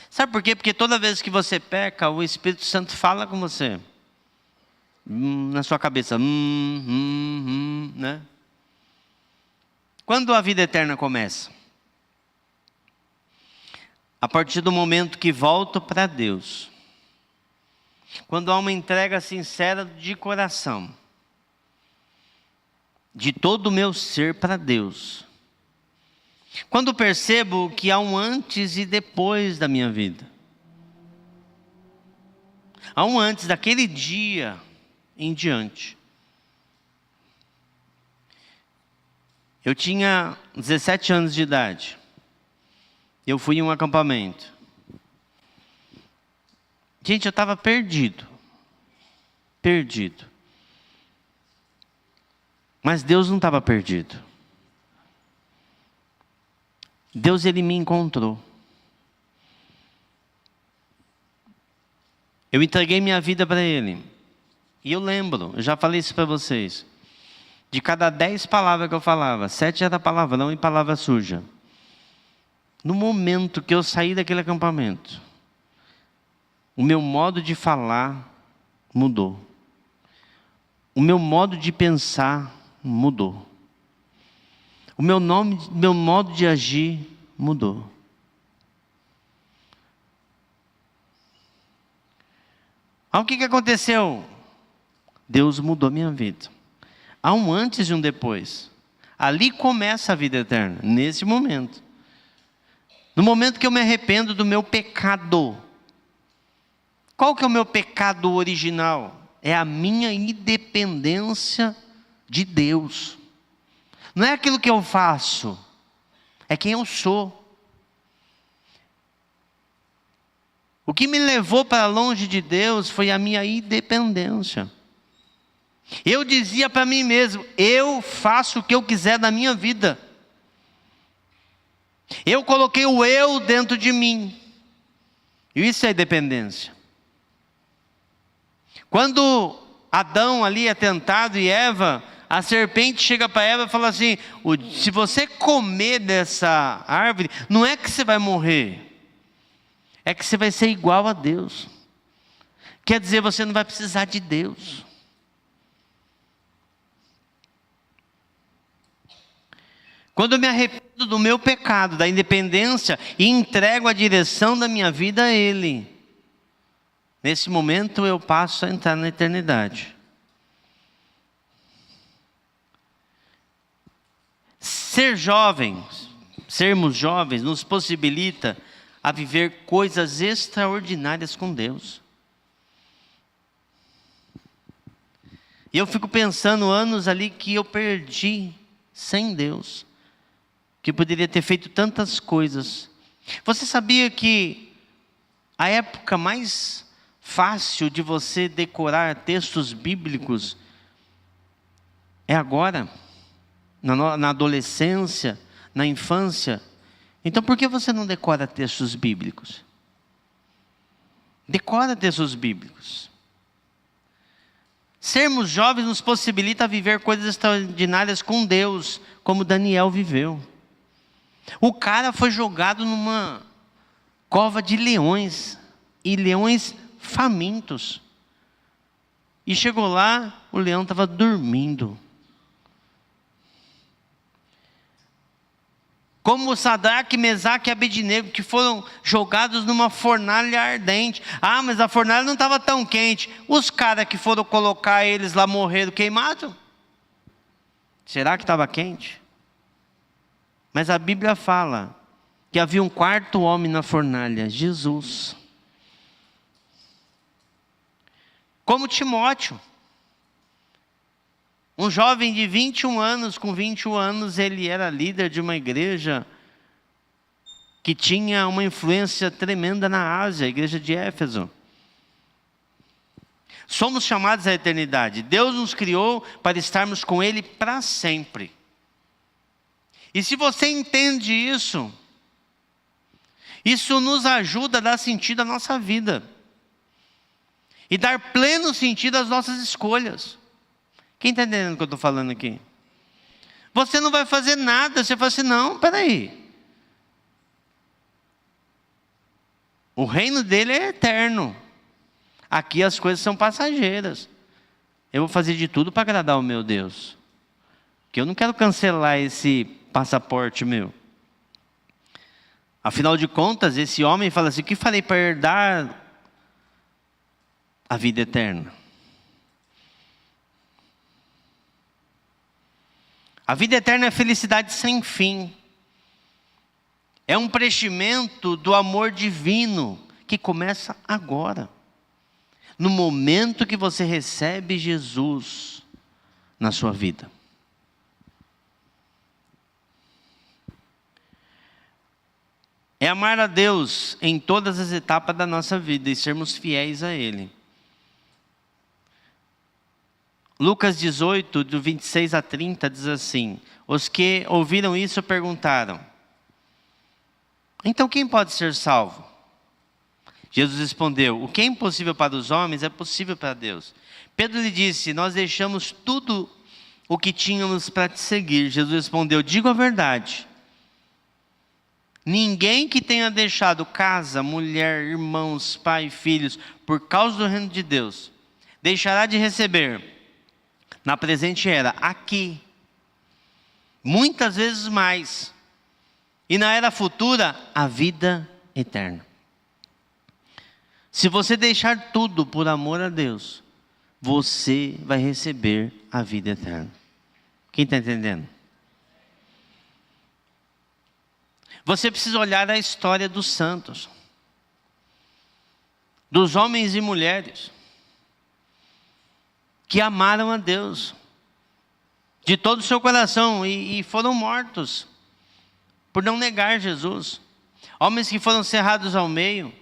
Sabe por quê? Porque toda vez que você peca, o Espírito Santo fala com você. Na sua cabeça. Né? Quando a vida eterna começa? A partir do momento que volto para Deus. Quando há uma entrega sincera de coração. De todo o meu ser para Deus. Quando percebo que há um antes e depois da minha vida. Há um antes daquele dia em diante. Eu tinha 17 anos de idade. Eu fui em um acampamento. Gente, eu estava perdido. Perdido. Mas Deus não estava perdido. Deus, Ele me encontrou. Eu entreguei minha vida para Ele. E eu lembro, eu já falei isso para vocês. De cada 10 palavras que eu falava, 7 era palavrão e palavra suja. No momento que eu saí daquele acampamento, o meu modo de falar mudou. O meu modo de pensar mudou. O meu modo de agir mudou. O que aconteceu? Deus mudou minha vida. Há um antes e um depois. Ali começa a vida eterna, nesse momento. No momento que eu me arrependo do meu pecado. Qual que é o meu pecado original? É a minha independência de Deus. Não é aquilo que eu faço, é quem eu sou. O que me levou para longe de Deus foi a minha independência. Eu dizia para mim mesmo: eu faço o que eu quiser da minha vida. Eu coloquei o eu dentro de mim. E isso é dependência. Quando Adão ali é tentado e Eva, a serpente chega para Eva e fala assim: se você comer dessa árvore, não é que você vai morrer, é que você vai ser igual a Deus. Quer dizer, você não vai precisar de Deus. Quando eu me arrependo do meu pecado, da independência, e entrego a direção da minha vida a Ele, nesse momento eu passo a entrar na eternidade. Sermos jovens, nos possibilita a viver coisas extraordinárias com Deus. E eu fico pensando anos ali que eu perdi sem Deus, que poderia ter feito tantas coisas. Você sabia que a época mais fácil de você decorar textos bíblicos é agora? Na adolescência, na infância? Então por que você não decora textos bíblicos? Decora textos bíblicos. Sermos jovens nos possibilita viver coisas extraordinárias com Deus, como Daniel viveu. O cara foi jogado numa cova de leões, e leões famintos. E chegou lá, o leão estava dormindo. Como Sadraque, Mesaque e Abednego, que foram jogados numa fornalha ardente. Ah, mas a fornalha não estava tão quente. Os caras que foram colocar eles lá morreram queimados? Será que estava quente? Mas a Bíblia fala que havia um quarto homem na fornalha, Jesus. Como Timóteo. Um jovem de 21 anos, com 21 anos, ele era líder de uma igreja que tinha uma influência tremenda na Ásia, a igreja de Éfeso. Somos chamados à eternidade. Deus nos criou para estarmos com Ele para sempre. E se você entende isso, isso nos ajuda a dar sentido à nossa vida. E dar pleno sentido às nossas escolhas. Quem está entendendo o que eu estou falando aqui? Você não vai fazer nada, você fala assim: não, peraí. O reino dele é eterno. Aqui as coisas são passageiras. Eu vou fazer de tudo para agradar o meu Deus. Porque eu não quero cancelar esse passaporte meu. Afinal de contas, esse homem fala assim: o que farei para herdar a vida eterna? A vida eterna é felicidade sem fim. É um preenchimento do amor divino que começa agora. No momento que você recebe Jesus na sua vida. É amar a Deus em todas as etapas da nossa vida e sermos fiéis a Ele. Lucas 18, do 26 a 30, diz assim: os que ouviram isso perguntaram: então quem pode ser salvo? Jesus respondeu: o que é impossível para os homens é possível para Deus. Pedro lhe disse: nós deixamos tudo o que tínhamos para te seguir. Jesus respondeu: digo a verdade. Ninguém que tenha deixado casa, mulher, irmãos, pai e filhos, por causa do reino de Deus, deixará de receber, na presente era, aqui, muitas vezes mais, e na era futura, a vida eterna. Se você deixar tudo por amor a Deus, você vai receber a vida eterna. Quem está entendendo? Você precisa olhar a história dos santos, dos homens e mulheres, que amaram a Deus, de todo o seu coração, e foram mortos, por não negar Jesus. Homens que foram cerrados ao meio,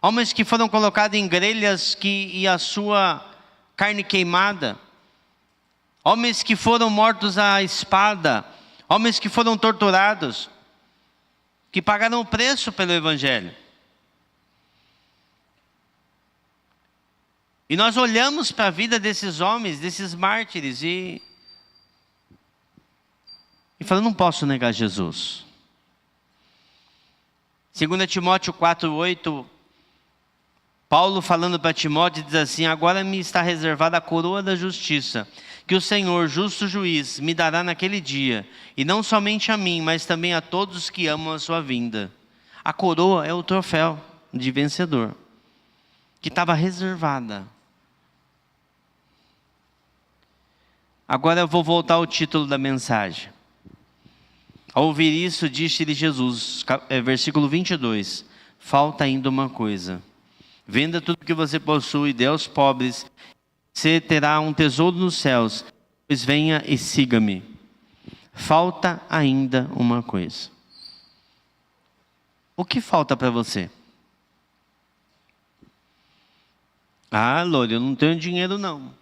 Homens que foram colocados em grelhas e a sua carne queimada. Homens que foram mortos à espada. Homens que foram torturados. Que pagaram o preço pelo Evangelho. E nós olhamos para a vida desses homens, desses mártires, e falamos, não posso negar Jesus. 2 Timóteo 4:8, Paulo falando para Timóteo diz assim: agora me está reservada a coroa da justiça, que o Senhor, justo juiz, me dará naquele dia, e não somente a mim, mas também a todos que amam a sua vinda. A coroa é o troféu de vencedor, que estava reservada. Agora eu vou voltar ao título da mensagem. Ao ouvir isso, disse-lhe Jesus, versículo 22, falta ainda uma coisa. Venda tudo que você possui, dê aos pobres, você terá um tesouro nos céus, pois venha e siga-me. Falta ainda uma coisa. O que falta para você? Ah, Lore, eu não tenho dinheiro não.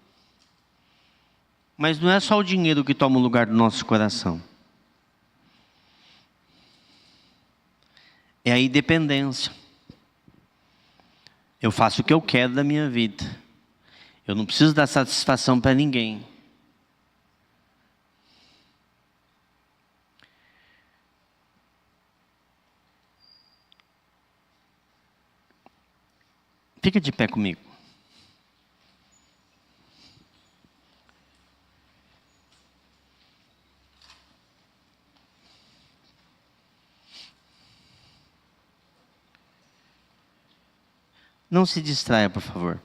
Mas não é só o dinheiro que toma o lugar do nosso coração. É a independência. Eu faço o que eu quero da minha vida. Eu não preciso dar satisfação para ninguém. Fica de pé comigo. Não se distraia, por favor.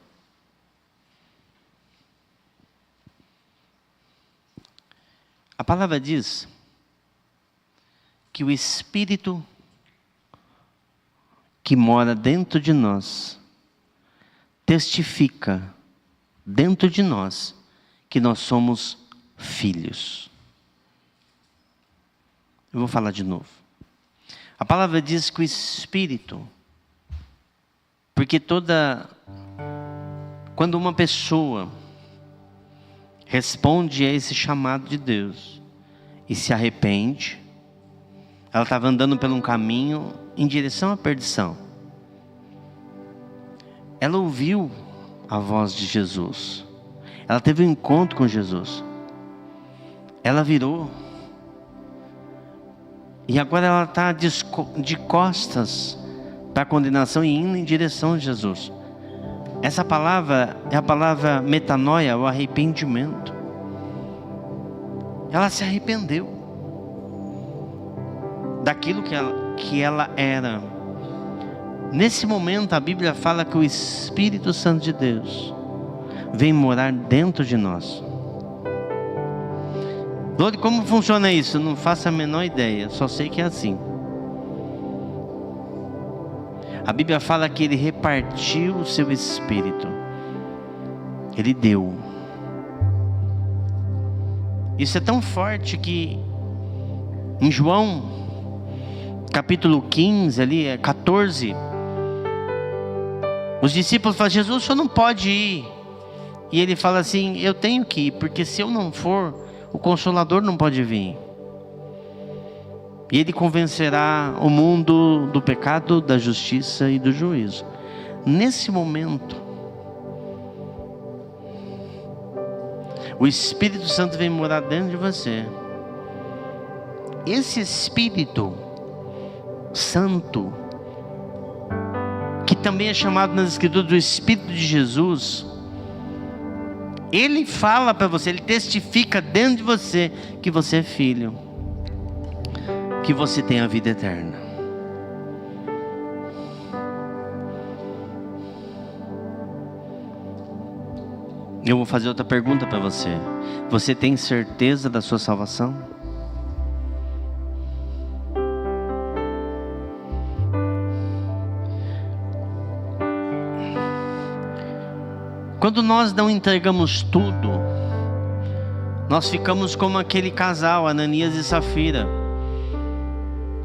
A palavra diz que o Espírito que mora dentro de nós testifica dentro de nós que nós somos filhos. Eu vou falar de novo. A palavra diz que o Espírito, porque quando uma pessoa responde a esse chamado de Deus e se arrepende, ela estava andando por um caminho em direção à perdição. Ela ouviu a voz de Jesus. Ela teve um encontro com Jesus. Ela virou. E agora ela está de costas para a condenação e indo em direção a Jesus. Essa palavra é a palavra metanoia, o arrependimento. Ela se arrependeu daquilo que ela era. Nesse momento a Bíblia fala que o Espírito Santo de Deus vem morar dentro de nós. Lore, como funciona isso? Não faço a menor ideia, só sei que é assim. A Bíblia fala que Ele repartiu o seu Espírito. Ele deu. Isso é tão forte que em João, capítulo 15, ali, 14, os discípulos falam, Jesus, o senhor não pode ir. E Ele fala assim, eu tenho que ir, porque se eu não for, o Consolador não pode vir. E Ele convencerá o mundo do pecado, da justiça e do juízo. Nesse momento, o Espírito Santo vem morar dentro de você. Esse Espírito Santo, que também é chamado nas Escrituras do Espírito de Jesus, Ele fala para você, Ele testifica dentro de você que você é filho, que você tem a vida eterna. Eu vou fazer outra pergunta para você. Você tem certeza da sua salvação? Quando nós não entregamos tudo, nós ficamos como aquele casal, Ananias e Safira,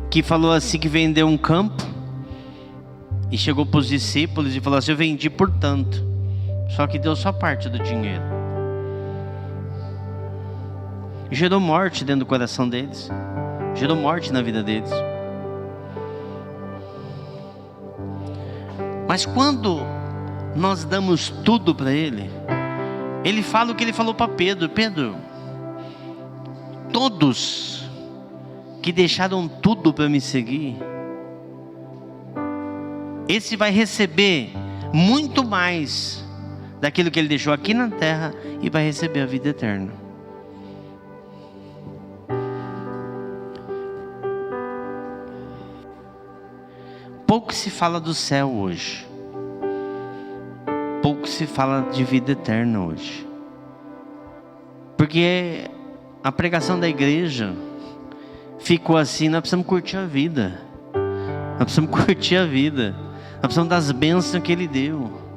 que falou assim, que vendeu um campo, E chegou para os discípulos e falou assim: eu vendi por tanto. Só que deu só parte do dinheiro. Gerou morte dentro do coração deles. Gerou morte na vida deles. Mas quando nós damos tudo para Ele, Ele fala o que Ele falou para Pedro: Pedro, todos que deixaram tudo para me seguir, esse vai receber muito mais daquilo que ele deixou aqui na terra e vai receber a vida eterna. Pouco se fala do céu hoje. Pouco se fala de vida eterna hoje. Porque a pregação da igreja ficou assim: nós precisamos curtir a vida. Nós precisamos curtir a vida. Nós precisamos das bênçãos que Ele deu.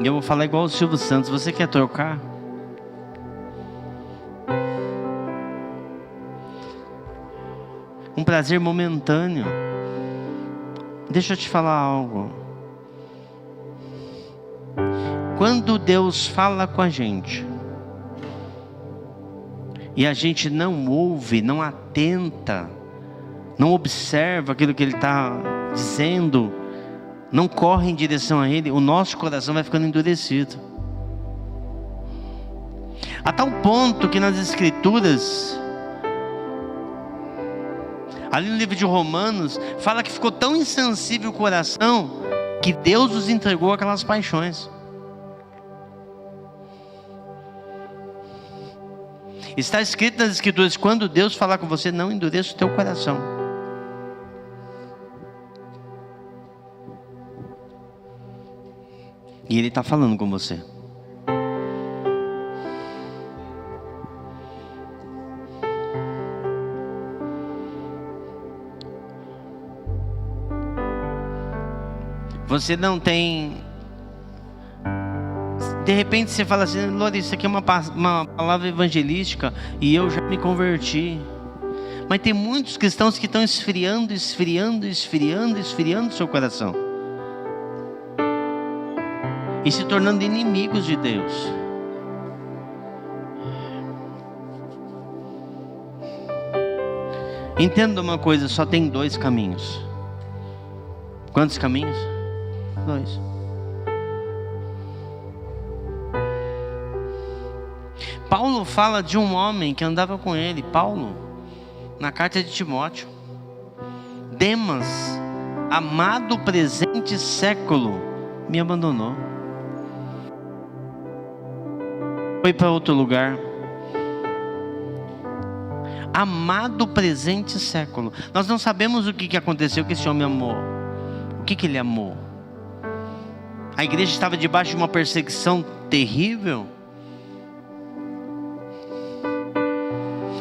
E eu vou falar igual o Silvio Santos: você quer trocar? Um prazer momentâneo. Deixa eu te falar algo. Quando Deus fala com a gente e a gente não ouve, não atenta, não observa aquilo que Ele está dizendo, não corre em direção a Ele, o nosso coração vai ficando endurecido. A tal ponto que nas Escrituras, ali no livro de Romanos, fala que ficou tão insensível o coração que Deus os entregou aquelas paixões. Está escrito nas Escrituras: quando Deus falar com você, não endureça o teu coração. E Ele está falando com você. Você não tem... De repente você fala assim: Lore, isso aqui é uma palavra evangelística e eu já me converti. Mas tem muitos cristãos que estão esfriando seu coração e se tornando inimigos de Deus. Entenda uma coisa: só tem 2 caminhos. Quantos caminhos? 2. Paulo fala de um homem que andava com ele, Paulo, na carta de Timóteo: Demas, amado presente século, me abandonou, foi para outro lugar. Amado presente século. Nós não sabemos o que aconteceu, que esse homem amou. O que ele amou? A igreja estava debaixo de uma perseguição terrível.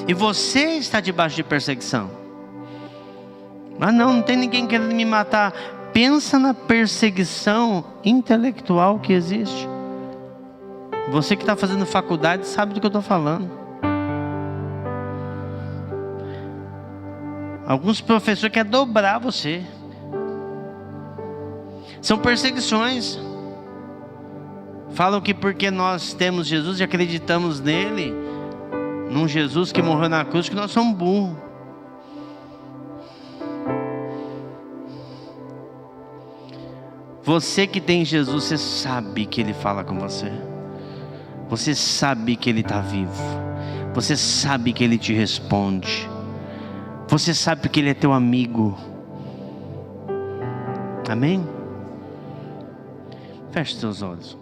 E você está debaixo de perseguição. Ah, não tem ninguém querendo me matar. Pensa na perseguição intelectual que existe. Você que está fazendo faculdade sabe do que eu estou falando. Alguns professores querem dobrar você. São perseguições. Falam que porque nós temos Jesus e acreditamos nele, num Jesus que morreu na cruz, que nós somos burros. Você que tem Jesus, você sabe que Ele fala com você. Você sabe que Ele está vivo. Você sabe que Ele te responde. Você sabe que Ele é teu amigo. Amém? Feche seus olhos.